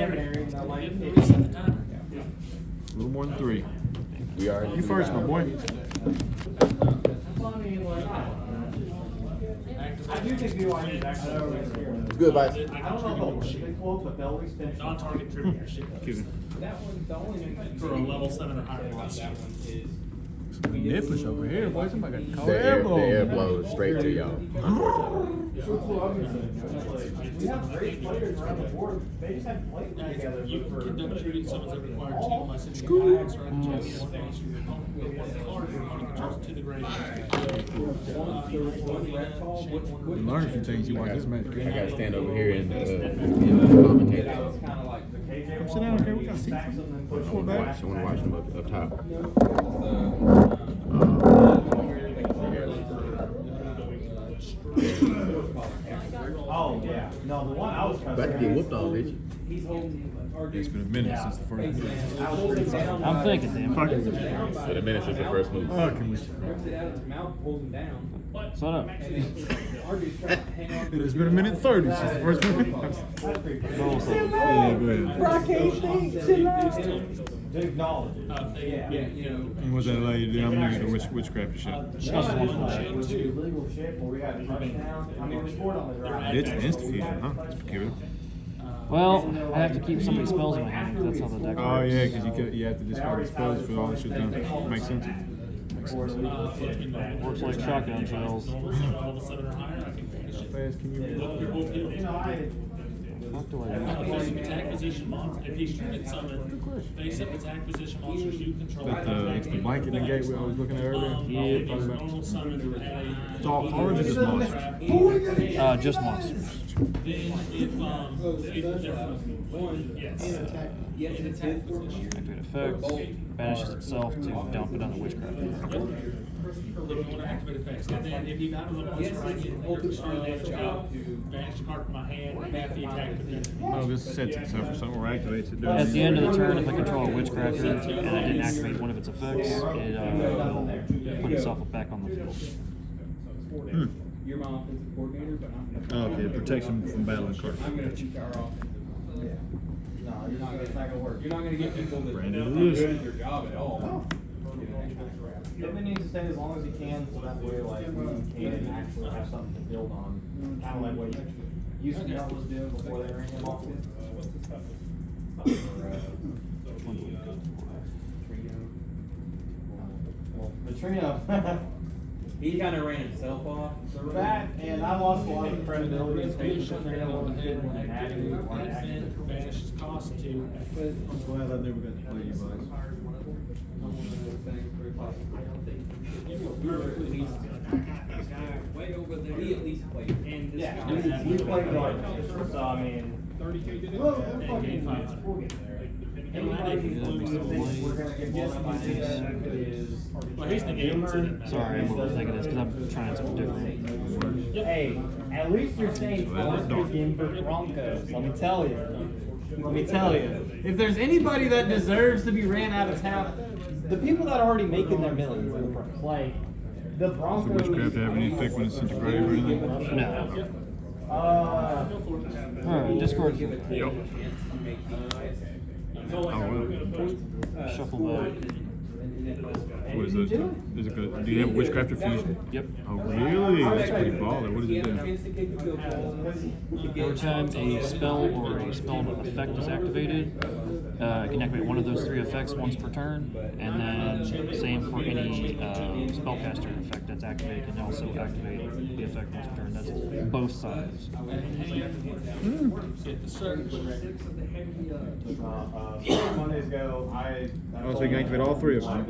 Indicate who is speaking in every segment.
Speaker 1: A little more than 3.
Speaker 2: We are.
Speaker 1: You first, my boy.
Speaker 3: I do think BYU is actually
Speaker 2: It's good advice.
Speaker 3: I don't know if they quote, but they'll at least finish.
Speaker 4: Non-target trivia shit.
Speaker 1: Excuse me.
Speaker 5: That one, the only thing
Speaker 4: For a level 7 or higher class.
Speaker 5: that one is
Speaker 1: Nippers over here, boy. Somebody got cold
Speaker 2: The air
Speaker 1: air
Speaker 2: blows straight to y'all. Unfortunately.
Speaker 3: We have great players around the board. They just haven't played together.
Speaker 4: You can demonstrate someone's a required team by sending a fax or a check in one base or your opponent with one card, your opponent controls to the grade.
Speaker 1: You learn a few things you watch this match.
Speaker 2: I gotta stand over here and commentate.
Speaker 5: that was kind of like
Speaker 1: Come sit down, okay? We got seats. Come on, back.
Speaker 2: I want to watch them up top.
Speaker 3: Oh, yeah. No, the one I was
Speaker 2: About to get whooped on, Richie.
Speaker 5: he's holding
Speaker 1: It's been a minute since the first move.
Speaker 6: I'm thinking, damn.
Speaker 1: Fuck it.
Speaker 2: It's been a minute since the first move.
Speaker 1: Oh, can we?
Speaker 5: rips it out of his mouth, pulls him down.
Speaker 6: Shut up.
Speaker 5: And then Arby's trying to hang on.
Speaker 1: It's been a minute 30 since the first move. Yeah, go ahead.
Speaker 3: To acknowledge it.
Speaker 5: Yeah, you know.
Speaker 1: And what's that allow you to do? I'm niggas to witchcraft shit.
Speaker 3: Illegal shit where we had a touchdown. I mean, we scored on the drive.
Speaker 1: It's insta-fusion, huh? That's peculiar.
Speaker 6: Well, I have to keep so many spells in my hand. That's how the deck works.
Speaker 1: Oh, yeah, because you have to discard the spells for all the shit done. Makes sense. Makes sense.
Speaker 6: Works like shotgun shells.
Speaker 4: Level 7 or higher, I think that
Speaker 1: How
Speaker 4: shit.
Speaker 1: fast can you
Speaker 4: You're both healed.
Speaker 6: What do I do?
Speaker 4: Face-up attack position monster. If he's trying summon, face-up attack position monsters you control.
Speaker 1: It's the blanket negate I was looking at earlier.
Speaker 4: If
Speaker 1: Talking
Speaker 4: he's
Speaker 1: about.
Speaker 4: normal summon at
Speaker 1: It's all cards or just monsters?
Speaker 6: Just monsters.
Speaker 4: then if yes.
Speaker 6: Activate effects. Banishes itself to dump it on the witchcraft.
Speaker 4: If you want to activate effects, and then if he battles a monster right here, you're destroying damage out, banish the card from my hand, half the attack potential.
Speaker 1: No, this sets itself for something or activates it.
Speaker 6: At the end of the turn, if I control a witchcrafter and I didn't activate one of its effects, it will put itself back on the field.
Speaker 5: You're my offensive coordinator, but I'm gonna.
Speaker 1: Oh, okay, protection from battling cards.
Speaker 5: I'm gonna teach our offense.
Speaker 3: No, you're not, it's not gonna work.
Speaker 5: You're not gonna get people that
Speaker 1: Brandon
Speaker 5: are
Speaker 1: Lewis.
Speaker 5: good at their job at all.
Speaker 3: Pittman needs to stay as long as he can, so that way, like, we can actually have something to build on. Kind of like what UCL was doing before they ran him off. Neutrino.
Speaker 5: He kind of ran himself off.
Speaker 3: That, and I lost a lot of credibility in station there when they had him.
Speaker 4: Banish his cost to.
Speaker 1: I'm glad I never got to play you guys.
Speaker 5: Way over there. He at least played.
Speaker 3: Yeah, we played guard, so I mean. We'll get there. Anybody who thinks we're gonna get blown up by this is.
Speaker 4: Well, he's negating it.
Speaker 6: Sorry, I'm overthinking this because I'm trying something different.
Speaker 3: Hey, at least you're saying positive Denver Broncos. Let me tell you. If there's anybody that deserves to be ran out of town, the people that are already making their millions in the front, like the
Speaker 1: Does
Speaker 3: Broncos.
Speaker 1: the witchcraft have any effect when it's integrated or anything?
Speaker 6: No. Alright, discard.
Speaker 1: Yep. Oh, well.
Speaker 6: Shuffle back.
Speaker 1: What is this? Is it good? Do you have a witchcraft fusion?
Speaker 6: Yep.
Speaker 1: Oh, really? That's pretty baller. What does it do?
Speaker 6: Every time a spell or a spell effect is activated, it can activate one of those 3 effects once per turn, and then same for any spellcaster effect that's activated can also activate the effect once per turn. That's both sides.
Speaker 3: Mondays go,
Speaker 1: Oh, so you can activate all 3 of them.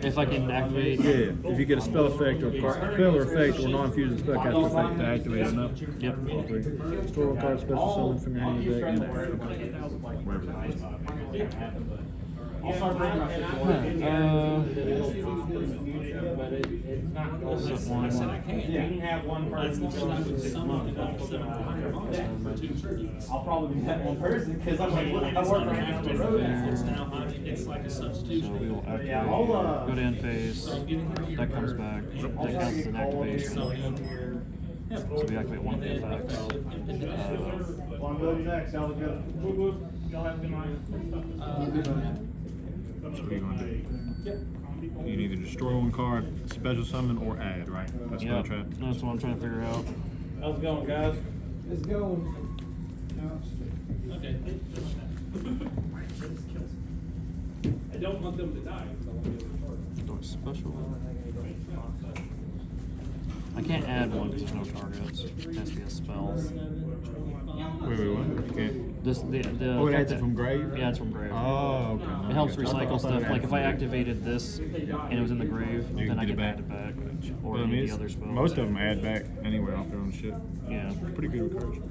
Speaker 6: If I can activate,
Speaker 1: Yeah, if you get a spell effect or spell or effect or non-fusion spellcaster effect to activate enough.
Speaker 6: yep.
Speaker 1: All 3. Store a card special summon from your hand deck and wherever that is.
Speaker 3: I'll start bringing my shit forward. Yeah, you can have one person. I'll probably be that one person because I'm like, I work right down the road.
Speaker 4: It's like a
Speaker 6: So
Speaker 4: substitution.
Speaker 6: we will activate,
Speaker 3: Yeah, I'll,
Speaker 6: go to end phase, that comes back, that counts as an activation. So we activate one of the effects.
Speaker 3: One goes next, y'all look good.
Speaker 4: Y'all have a good night.
Speaker 1: So what are you gonna do? You can either destroy one card, special summon, or add, right? That's
Speaker 6: Yeah,
Speaker 1: what I tried.
Speaker 6: that's what I'm trying to figure out.
Speaker 3: How's it going, guys?
Speaker 5: It's going.
Speaker 4: Okay. I don't want them to die, because I want to be able to charge them.
Speaker 6: Do a special. I can't add one because there's no targets. It has to be a spell.
Speaker 1: Wait, what? You can't.
Speaker 6: This the
Speaker 1: Oh, it
Speaker 6: effect
Speaker 1: adds it from grave?
Speaker 6: Yeah, it's from grave.
Speaker 1: Oh, okay.
Speaker 6: It helps
Speaker 1: I thought
Speaker 6: recycle
Speaker 1: it
Speaker 6: stuff. Like if I
Speaker 1: added
Speaker 6: activated this and it was in the grave,
Speaker 1: You
Speaker 6: then
Speaker 1: can
Speaker 6: I
Speaker 1: get
Speaker 6: can
Speaker 1: it
Speaker 6: add it back. Or
Speaker 1: Well, I
Speaker 6: any
Speaker 1: mean,
Speaker 6: of the other spells.
Speaker 1: most of them add back anyway off their own shit.
Speaker 6: Yeah.
Speaker 1: Pretty good recursion.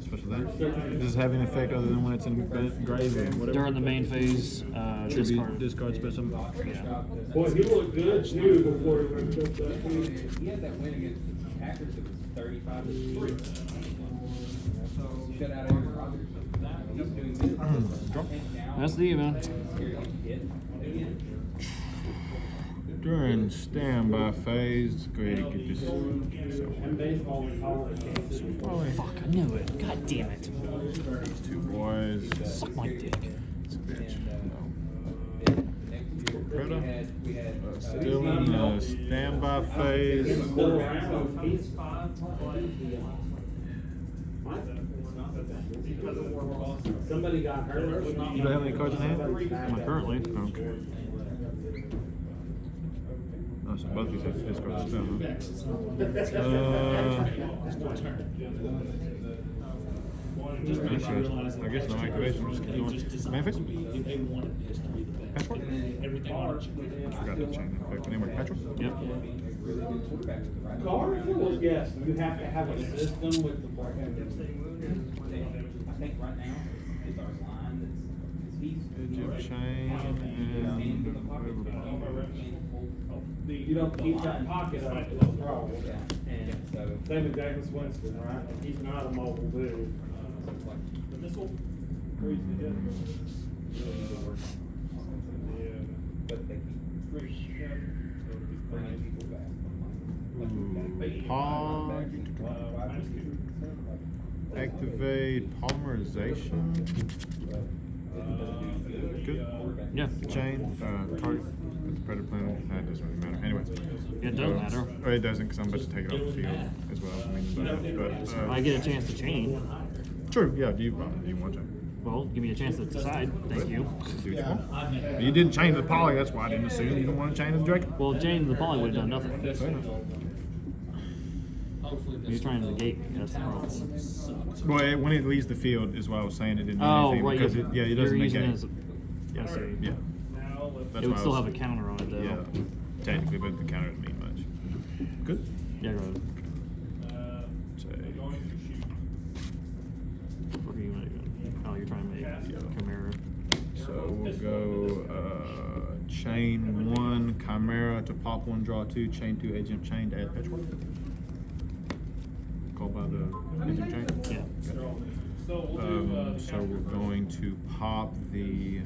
Speaker 1: Especially that. Does it have any effect other than when it's in grave or whatever?
Speaker 6: During the main phase, discard.
Speaker 1: Discard special.
Speaker 6: Yeah.
Speaker 7: Boy, he looked good too before he went to that.
Speaker 5: He had that win against the Packers that was 35-3. Shut out Aaron Rodgers. He's doing this.
Speaker 6: That's the event.
Speaker 1: During standby phase, go ahead and get this.
Speaker 7: And baseball, we call it.
Speaker 6: Fuck, I knew it. God damn it.
Speaker 1: These two boys.
Speaker 6: Suck my dick.
Speaker 1: It's a bitch.
Speaker 5: We had
Speaker 1: Still in the standby phase.
Speaker 7: He's five. Somebody got hurt.
Speaker 1: You don't have any cards in hand?
Speaker 6: Not currently.
Speaker 1: Okay. Oh, so both these have to discard the spell, huh? I guess no activation. Just keep going. Main phase?
Speaker 4: They wanted this to be the best.
Speaker 1: Patchwork?
Speaker 4: Everything on it.
Speaker 1: I forgot to change the effect. Anyway, Patrick?
Speaker 6: Yep.
Speaker 7: Cards, yes, you have to have a system with the black and
Speaker 5: I think right now is our line that's he's
Speaker 1: Chain and
Speaker 7: you don't keep that pocket up, it's a problem.
Speaker 5: and so
Speaker 7: Same with James Winston, right? He's not a mobile dude.
Speaker 4: But this will
Speaker 7: Freeze the hip.
Speaker 5: but they keep bringing people back.
Speaker 1: activate polymerization. Good.
Speaker 6: Yeah.
Speaker 1: Chain, target, put the predator planet. That doesn't really matter. Anyway.
Speaker 6: It does matter.
Speaker 1: Oh, it doesn't because I'm about to take it off the field as well. I mean, but,
Speaker 6: I get a chance to chain.
Speaker 1: True, yeah, do you want to?
Speaker 6: Well, give me a chance to decide. Thank you.
Speaker 1: Do what you want. You didn't chain the poly, that's why I didn't assume you don't want to chain the Drake.
Speaker 6: Well, chain the poly would have done nothing.
Speaker 1: Fair enough.
Speaker 4: hopefully this.
Speaker 6: You're trying to negate me. That's the problem.
Speaker 1: Well, when it leaves the field is what I was saying. It didn't do
Speaker 6: Oh,
Speaker 1: anything
Speaker 6: right.
Speaker 1: because it doesn't
Speaker 6: You're using
Speaker 1: negate.
Speaker 6: it as a, yeah, I see.
Speaker 1: Yeah. That's
Speaker 6: It would
Speaker 1: why I
Speaker 6: still
Speaker 1: was-
Speaker 6: have a counter on it, though.
Speaker 1: Yeah, technically, but the counter doesn't mean much. Good.
Speaker 6: Yeah, go ahead.
Speaker 1: So,
Speaker 6: What are you going to do? Oh, you're trying to make Chimera.
Speaker 1: so we'll go chain 1 Chimera to pop 1, draw 2, chain 2 agent chain to add patchwork. Called by the agent chain.
Speaker 6: Yeah.
Speaker 1: So we're going to pop the.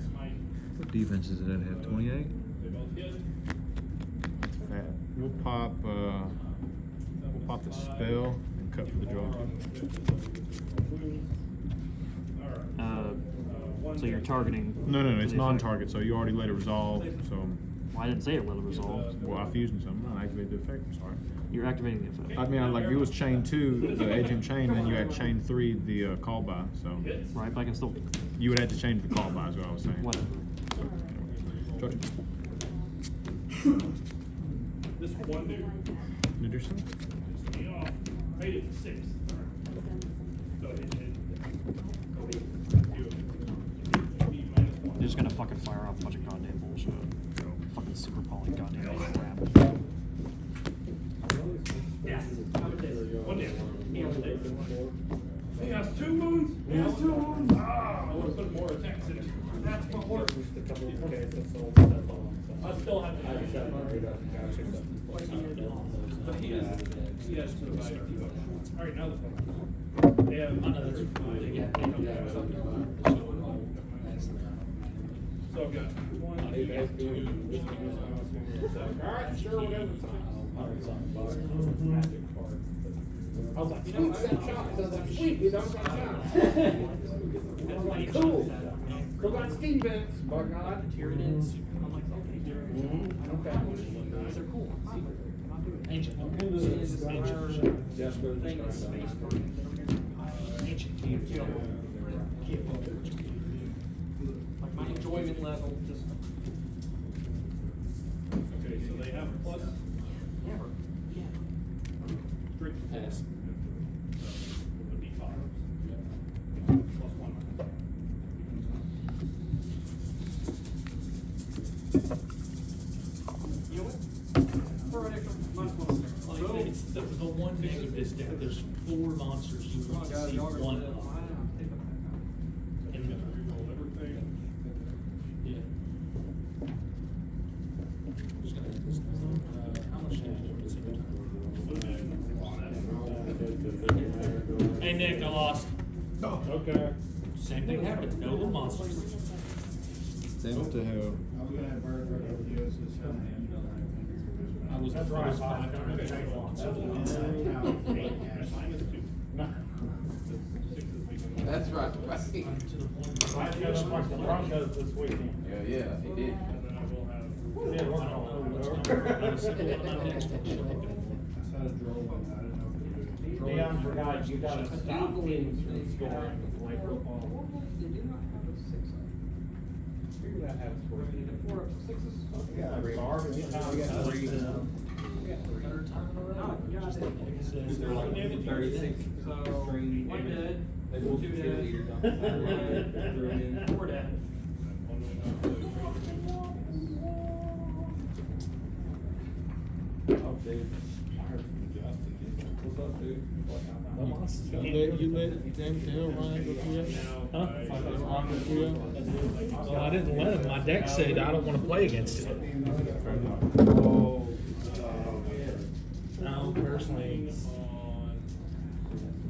Speaker 1: What defenses did that have? 28. That's fat. We'll pop the spell and cut for the draw 2.
Speaker 6: So you're targeting.
Speaker 1: No, it's
Speaker 6: the effect.
Speaker 1: non-target. So you already let it resolve. So
Speaker 6: Well, I didn't say it let it resolve.
Speaker 1: well, I fusioned something. I activated the effect. I'm sorry.
Speaker 6: You're activating the effect.
Speaker 1: I mean, like it was chain 2, the agent chain, and then you had chain 3, the call by. So
Speaker 6: Right, but I can still.
Speaker 1: you would have to change the call by, is what I was saying.
Speaker 6: Whatever.
Speaker 1: So, anyway.
Speaker 7: This one dude,
Speaker 1: You do something?
Speaker 7: made it to 6.
Speaker 6: You're just gonna fucking fire off a bunch of goddamn bullshit. Fucking super poly goddamn crap.
Speaker 7: He has 2 wounds? He has 2 wounds? Ah, I would've put more attacks in it. That's my horse. I still have to. But he has 2 bites. Alright, now the phone. Yeah, I know that's. So I've got one, two, alright, sure, whatever. I was like, sweet, that shot. I was like, sweet, we don't got shots. I was like, cool. Go got steam vents, by God.
Speaker 4: Here it is. I'm like, okay,
Speaker 7: Okay.
Speaker 4: these are cool. Ancient. Ancient. Like my enjoyment level just.
Speaker 7: Okay, so they have a plus
Speaker 4: Never. Yeah.
Speaker 7: 3 pass. Would be 5. Plus 1.
Speaker 4: You know what? Throw an extra -1 there. Like, it's the one thing of this deck, there's 4 monsters you want to see one of. And
Speaker 7: Reroll everything.
Speaker 4: yeah. Just gonna, how much damage? Hey Nick, I lost.
Speaker 7: Okay.
Speaker 4: Same thing happened, no more monsters.
Speaker 1: Send to hell.
Speaker 4: I was
Speaker 7: That's right.
Speaker 4: 500
Speaker 2: That's right.
Speaker 4: to the point.
Speaker 7: I got up like the Broncos this weekend.
Speaker 2: Yeah, he did.
Speaker 7: And then I will have. Yeah,
Speaker 4: I don't know what's going on. My next one should have been.
Speaker 7: Leon forgot, you gotta stop being scoring to play football. Yeah, Barb, and you
Speaker 4: Third time in a row. Just like it says, they're like 36. So, 1 dead, 2 dead, 4 dead.
Speaker 1: You let James Hill Ryan go through that?
Speaker 4: Huh?
Speaker 1: Ryan go through that?
Speaker 4: Well, I didn't let him. My deck said I don't want to play against it. No, personally,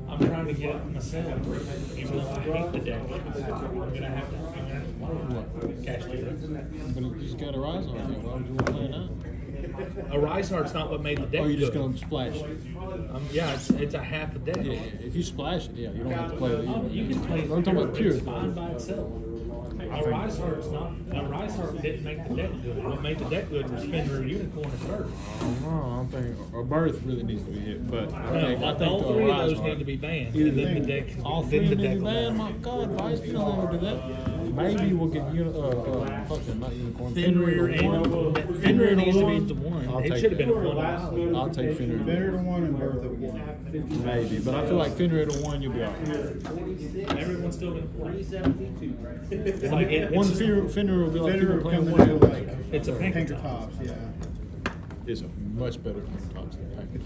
Speaker 4: I'm trying to get it myself. Even though I hate the deck, I'm gonna have to cash it.
Speaker 1: But if you just got a rise on it, why would you want to play it now?
Speaker 4: A Rise Heart's not what made the deck.
Speaker 1: Oh, you're just
Speaker 4: good.
Speaker 1: gonna splash it?
Speaker 4: Yeah, it's a half a deck.
Speaker 1: Yeah, if you splash it, yeah, you don't have to play it.
Speaker 4: Oh, you can play.
Speaker 1: I'm talking about pure.
Speaker 4: It's fine by itself. A Rise Heart's not. A Rise Heart didn't make the deck good. What made the deck good was Fenrir, Unicorn, and Bird.
Speaker 1: I'm thinking a birth really needs to be hit, but I think
Speaker 4: all
Speaker 1: the
Speaker 4: 3 of
Speaker 1: Rise
Speaker 4: those
Speaker 1: Heart-
Speaker 4: need to be banned,
Speaker 1: Either
Speaker 4: and then the
Speaker 1: thing.
Speaker 4: deck.
Speaker 1: All
Speaker 4: then
Speaker 1: 3
Speaker 4: the
Speaker 1: need to
Speaker 4: deck
Speaker 1: be
Speaker 4: will
Speaker 1: banned.
Speaker 4: die.
Speaker 1: My God, Vice, you don't ever do that. Maybe we'll get fucking not unicorn.
Speaker 4: Fenrir
Speaker 1: to one.
Speaker 4: and Fenrir needs to be the one.
Speaker 1: I'll
Speaker 4: It
Speaker 1: take
Speaker 4: should have been
Speaker 1: that.
Speaker 4: one.
Speaker 1: I'll take Fenrir.
Speaker 8: Better to 1 and birth at 1.
Speaker 1: Maybe, but I feel like Fenrir to 1, you'll be alright.
Speaker 4: Everyone's still gonna play.
Speaker 5: 372.
Speaker 4: It's like
Speaker 1: One Fenrir will be like
Speaker 8: Better
Speaker 1: people playing
Speaker 8: come
Speaker 1: one.
Speaker 8: with like
Speaker 4: It's a pink
Speaker 8: pinker
Speaker 4: top.
Speaker 8: tops, yeah.
Speaker 1: It's a much better pink tops than pink.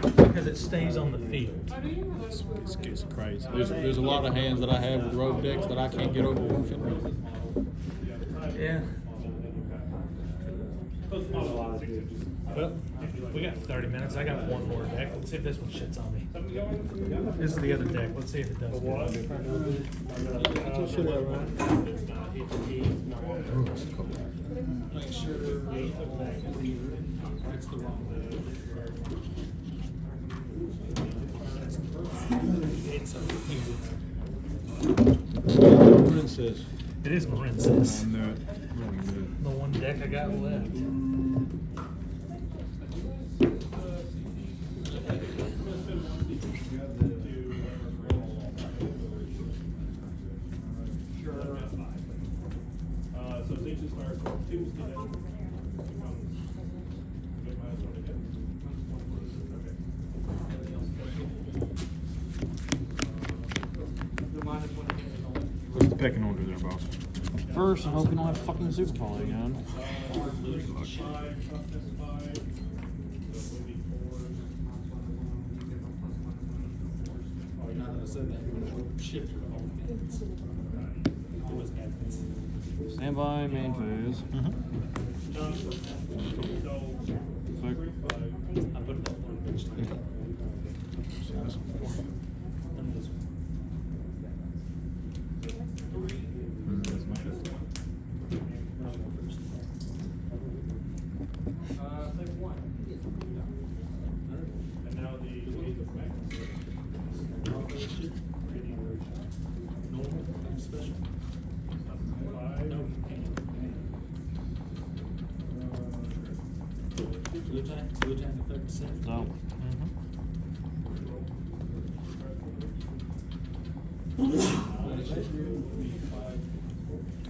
Speaker 4: Because it stays on the field.
Speaker 1: It's crazy. There's a lot of hands that I have with rogue decks that I can't get over one Fenrir.
Speaker 4: Yeah. Well, we got 30 minutes. I got one more deck. Let's see if this one shits on me. This is the other deck. Let's see if it does.
Speaker 1: That's what shit out, right?
Speaker 4: Make sure it's the wrong one. It's a
Speaker 1: Princess.
Speaker 4: It is Marincess.
Speaker 1: I knew it. Really good.
Speaker 4: The one deck I got left.
Speaker 7: So they just start Tuesday.
Speaker 1: What's the pecking order there, boss?
Speaker 6: First, I hope we don't have fucking Super Bowl again. Stand by, main phase.
Speaker 4: I put it on the bench. special? No, you can't. Blue tank effect the same?
Speaker 6: No.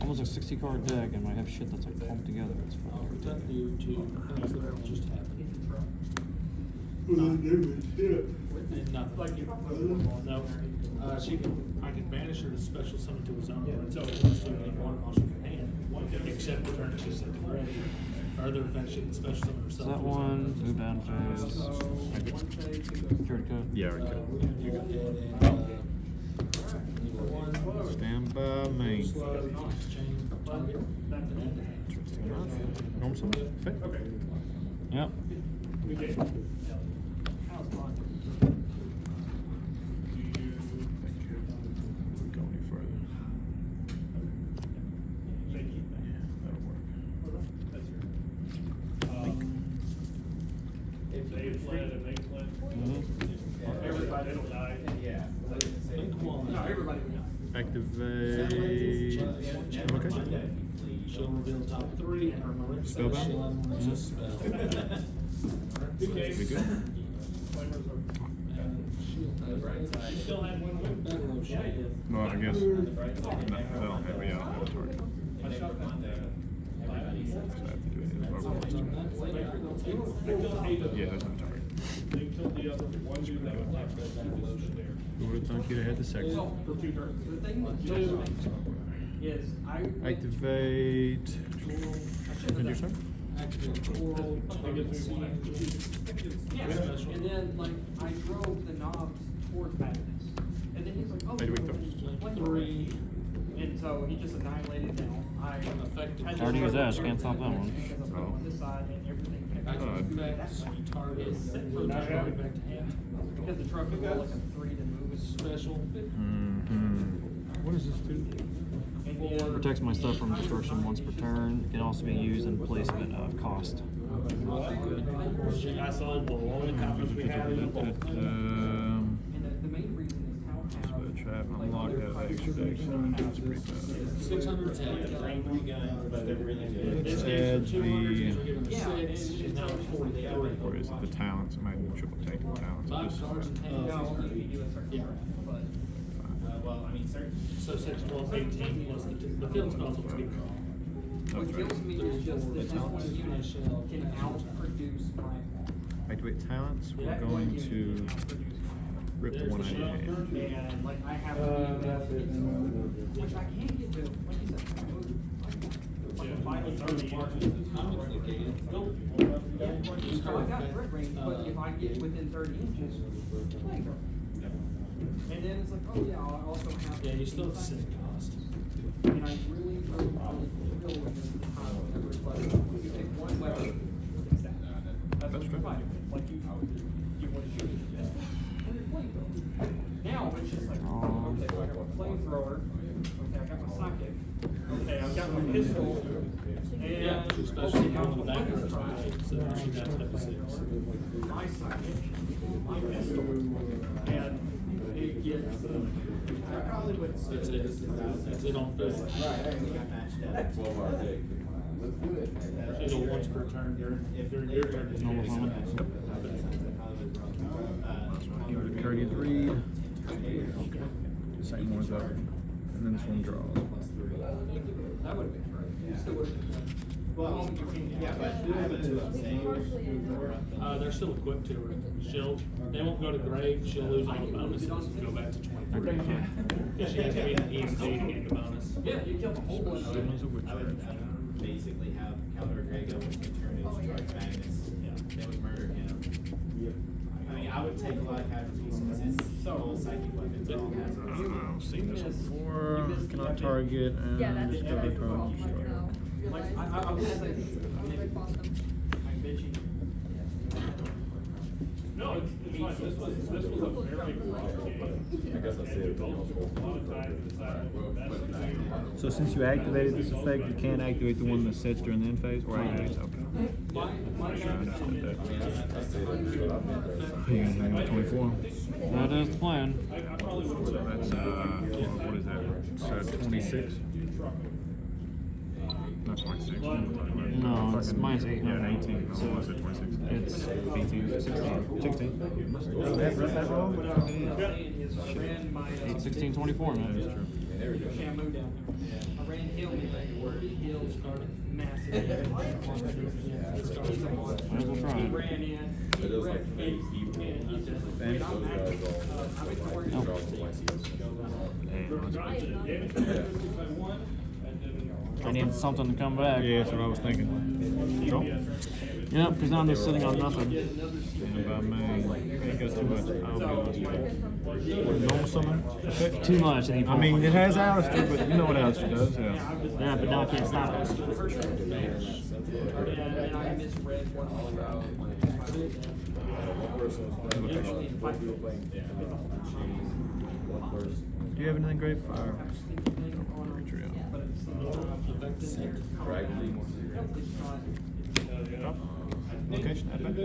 Speaker 6: Almost a 60 card deck, and I have shit that's like clumped together. It's fucking
Speaker 4: Protect
Speaker 6: irritating.
Speaker 4: you to things that will just happen. And nothing. No, I can banish her to special summon to a zone, so it wants to make one monster in hand, except the turn she's set to ready. Or other effects she can special summon herself.
Speaker 6: Is that one? Move down phase. Cured code?
Speaker 1: Yeah, right. Good.
Speaker 4: You got it,
Speaker 1: Stand by main.
Speaker 4: chain, target,
Speaker 1: Interesting enough. Norm summon. Effect.
Speaker 6: Yep.
Speaker 1: Go any further. Yeah, that'll work.
Speaker 7: Everybody will die. Yeah. No, everybody will die.
Speaker 1: Activate. Okay.
Speaker 4: She'll reveal top 3, and her Marin says
Speaker 1: Spellbound?
Speaker 4: she'll unleash a spell.
Speaker 1: We good?
Speaker 4: She still had one win.
Speaker 1: Well, I guess. No, they'll have, yeah, they'll have a target. So I have to do it in local monster. Yeah, there's no target. Who would have thunk you'd have had the second?
Speaker 3: The thing with is
Speaker 1: Activate. And your turn?
Speaker 4: Activate coral, target
Speaker 3: Yeah, and then like I drove the knobs towards madness, and then he's like, "Oh,
Speaker 1: Wait, wait,
Speaker 3: like
Speaker 4: 3.
Speaker 3: and so he just annihilated them. I
Speaker 4: Effective.
Speaker 3: had to
Speaker 6: Already used
Speaker 3: struggle
Speaker 6: that, so can't stop that one.
Speaker 3: because I'm
Speaker 1: Oh.
Speaker 3: on this side and everything.
Speaker 4: Active effects, target, put the target back to hand.
Speaker 3: Because the truck would go like a 3 to move.
Speaker 4: Special.
Speaker 1: What does this do?
Speaker 3: And then
Speaker 6: Protects my stuff from destruction once per turn. It can also be used in placement of cost.
Speaker 4: I saw below the copies we had.
Speaker 3: and the main reason is how
Speaker 1: Spell trap, unlock that extra deck. It's pretty bad.
Speaker 4: 600 attack.
Speaker 1: Let's add the.
Speaker 3: Yeah,
Speaker 4: She's now at 43.
Speaker 1: Or is it the talents? It might be triple take the talents.
Speaker 4: 5
Speaker 1: This is
Speaker 4: cards in hand.
Speaker 3: no, you do a certain but
Speaker 5: Well, I mean, certain.
Speaker 4: So 6, 12, 18 plus the field spells will be gone.
Speaker 3: what
Speaker 1: That's
Speaker 3: kills
Speaker 1: right.
Speaker 3: me is just that this one unit can outproduce my
Speaker 1: Activate talents. We're
Speaker 3: That
Speaker 1: going
Speaker 3: unit
Speaker 1: to
Speaker 3: can outproduce
Speaker 1: rip the one out of your hand.
Speaker 3: and like I have to which I can't get to, like you said, I move like a 5 and 30 margin. So I got threat range, but if I get within 30 inches, like, and then it's like, oh yeah, I also have.
Speaker 4: Yeah, you still have 6 cost.
Speaker 3: And I really with this time whenever it's like, you pick one weapon, it's that. That's what you
Speaker 1: right.
Speaker 3: fight. Like you want to shoot it. And it's flamethrower. Now it's just like, okay, I got my flamethrower, okay, I got my psychic, okay, I've got my pistol, and.
Speaker 4: Yeah, she's special on the back of her side, so she got to 6.
Speaker 3: My psychic, my pistol, and it gets, I probably would.
Speaker 4: That's it. That's it on field. She'll go once per turn during your turn.
Speaker 6: Normal summon.
Speaker 1: Go to Curdy 3. Same one's up. And then this one draws.
Speaker 3: That would have been great. Still would have been great.
Speaker 5: Well, yeah, but I have a 2 up saying.
Speaker 4: They're still equipped to her. They won't go to grave. She'll lose all the bonuses and go back to 23. Because she has to be an EMP to get the bonus.
Speaker 3: Yeah, you killed a whole bunch of
Speaker 5: I would basically have Caldor Drago turn his Strike Magnus. They would murder him. I mean, I would take a lot of casualties since his whole psychic weapons all has.
Speaker 1: I've seen this before. Cannot target and
Speaker 9: Yeah, that's
Speaker 1: just go to turn.
Speaker 3: Like, I will say, I'm bitchy.
Speaker 7: No, it's fine. This was a very broad game. I guess I see it. A lot of time to decide what best to do.
Speaker 1: So since you activated this effect, you can't activate the one that sets during the end phase, or activate? Okay.
Speaker 3: My
Speaker 1: Sure, I understood that.
Speaker 3: bad.
Speaker 1: You gonna hang on 24?
Speaker 6: That is the plan.
Speaker 7: I probably would
Speaker 1: So
Speaker 7: have.
Speaker 1: that's what is that? at 26. Not 26.
Speaker 6: No, it's minus 8.
Speaker 1: Yeah, 18. No, I said 26.
Speaker 6: It's 18, 16.
Speaker 1: 16. That's that wrong, but it is.
Speaker 6: 8, 16, 24, man.
Speaker 1: That is true.
Speaker 6: Might as well try it. I need something to come back.
Speaker 1: Yeah, that's what I was thinking. Draw.
Speaker 6: Yep, because now I'm just sitting on nothing.
Speaker 1: And by May, ain't got too much. I'll be honest. Normal summon effect?
Speaker 6: Too much. And
Speaker 1: I mean, it has Alistair, but you know what Alistair does, yeah.
Speaker 6: yeah, but now I can't stop it.
Speaker 1: Do you have anything great fire? Location, at back?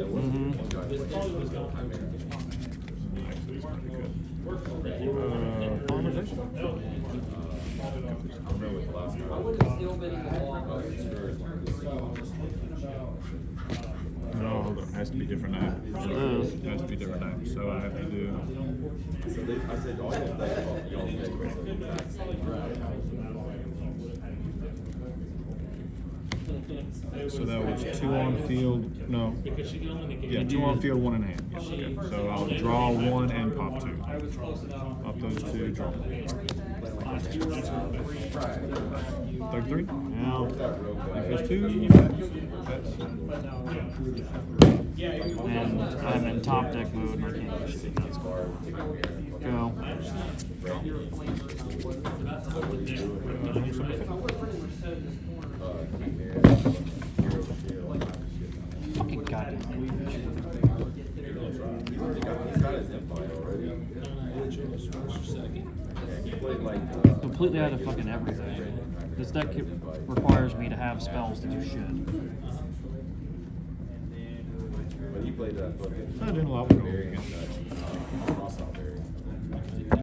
Speaker 1: No, hold on. It has to be different name. It has to be different name. So I have to do. So that was 2 on field. No.
Speaker 4: Because she can only negate.
Speaker 1: Yeah, 2 on field, 1 in hand. Yes, okay. So I'll draw 1 and pop 2. Pop those 2, draw. 33?
Speaker 6: Now,
Speaker 1: If it's 2, that's.
Speaker 6: and I'm in top deck mode and I can't do shit. Go. Fucking goddamn. Completely out of fucking everything. This deck requires me to have spells to do shit.
Speaker 1: I didn't allow it to go against that.